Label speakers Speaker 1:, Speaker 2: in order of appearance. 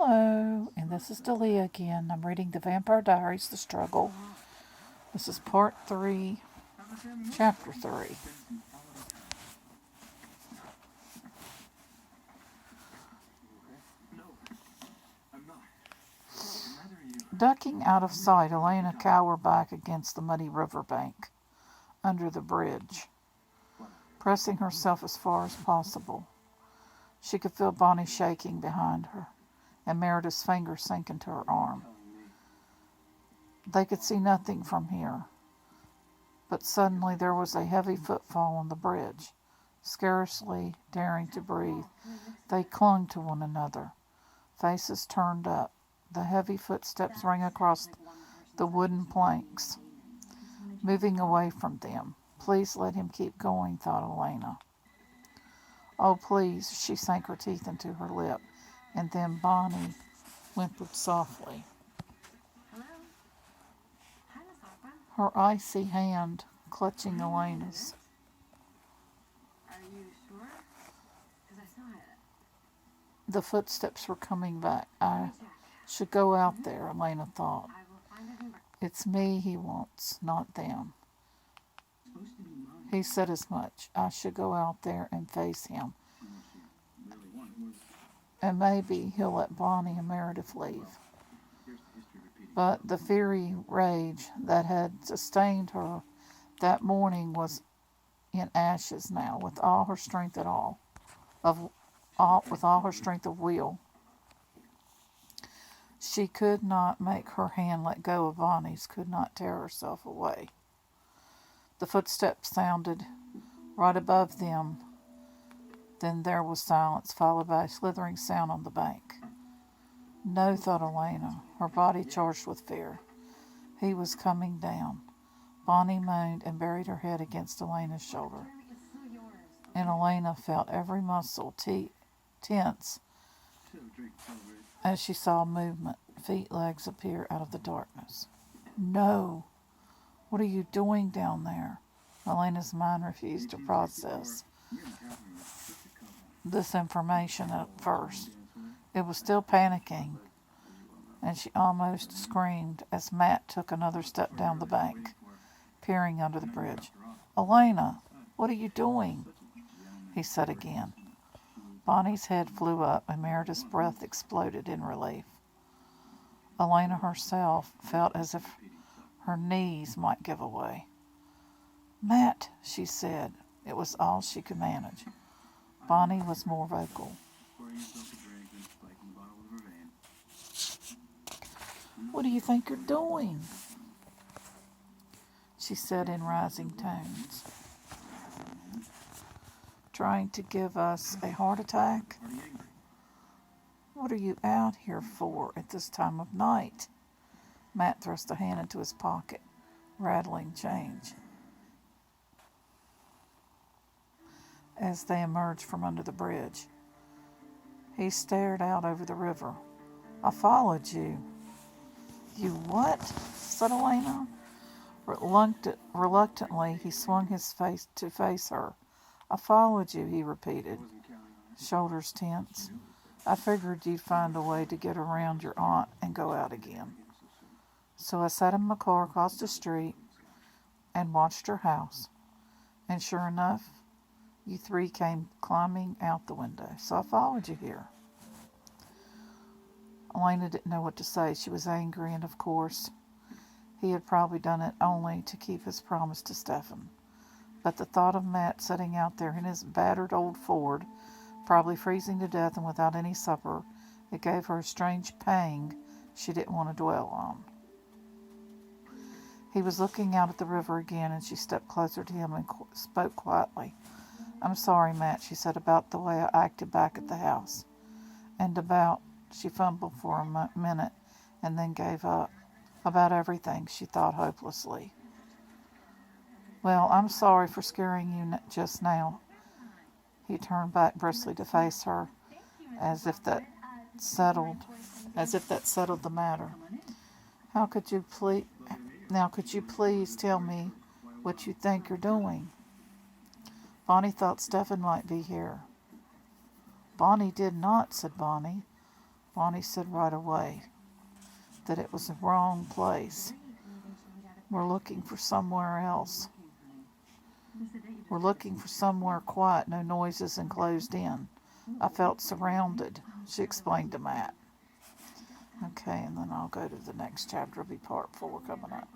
Speaker 1: Hello, and this is Delia again. I'm reading The Vampire Diaries, The Struggle. This is part 3, chapter 3. Ducking out of sight, Elena cowered back against the muddy river bank, under the bridge, pressing herself as far as possible. She could feel Bonnie shaking behind her, and Meredith's fingers sink into her arm. They could see nothing from here, but suddenly there was a heavy footfall on the bridge. Scarcely daring to breathe, they clung to one another, faces turned up. The heavy footsteps rang across the wooden planks, moving away from them. Please let him keep going, thought Elena. Oh, please, she sank her teeth into her lip, and then Bonnie whimpered softly. Her icy hand clutching Elena's.
Speaker 2: Are you sure? Because I saw it.
Speaker 1: The footsteps were coming back. I should go out there, Elena thought.
Speaker 2: I will find it in
Speaker 1: It's me he wants, not them. He said as much. I should go out there and face him. And maybe he'll let Bonnie and Meredith leave. But the fiery rage that had sustained her that morning was in ashes now, with all her strength of will. She could not make her hand let go of Bonnie's, could not tear herself away. The footsteps sounded right above them. Then there was silence, followed by a slithering sound on the bank. No, thought Elena, her body charged with fear. He was coming down. Bonnie moaned and buried her head against Elena's shoulder. And Elena felt every muscle tense as she saw movement, feet, legs appear out of the darkness. No! What are you doing down there? Elena's mind refused to process this information at first. It was still panicking, and she almost screamed as Matt took another step down the bank, peering under the bridge. Elena, what are you doing? He said again. Bonnie's head flew up, and Meredith's breath exploded in relief. Elena herself felt as if her knees might give away. Matt, she said. It was all she could manage. Bonnie was more vocal. What do you think you're doing? She said in rising tones. Trying to give us a heart attack? What are you out here for at this time of night? Matt thrust a hand into his pocket, rattling change. As they emerged from under the bridge, he stared out over the river. I followed you. You what? Said Elena. Reluctantly, he swung his face to face her. I followed you, he repeated, shoulders tense. I figured you'd find a way to get around your aunt and go out again. So I sat in my car across the street and watched her house. And sure enough, you three came climbing out the window. So I followed you here. Elena didn't know what to say. She was angry, and of course, he had probably done it only to keep his promise to Stephen. But the thought of Matt sitting out there in his battered old Ford, probably freezing to death and without any supper, it gave her a strange pang she didn't want to dwell on. He was looking out at the river again, and she stepped closer to him and spoke quietly. I'm sorry, Matt, she said, about the way I acted back at the house. And about, she fumbled for a minute and then gave up. About everything, she thought hopelessly. Well, I'm sorry for scaring you just now. He turned back briskly to face her, as if that settled the matter. Now could you please tell me what you think you're doing? Bonnie thought Stephen might be here. Bonnie did not, said Bonnie. Bonnie said right away that it was the wrong place. We're looking for somewhere else. We're looking for somewhere quiet, no noises, and closed in. I felt surrounded, she explained to Matt. Okay, and then I'll go to the next chapter. It'll be part 4 coming up.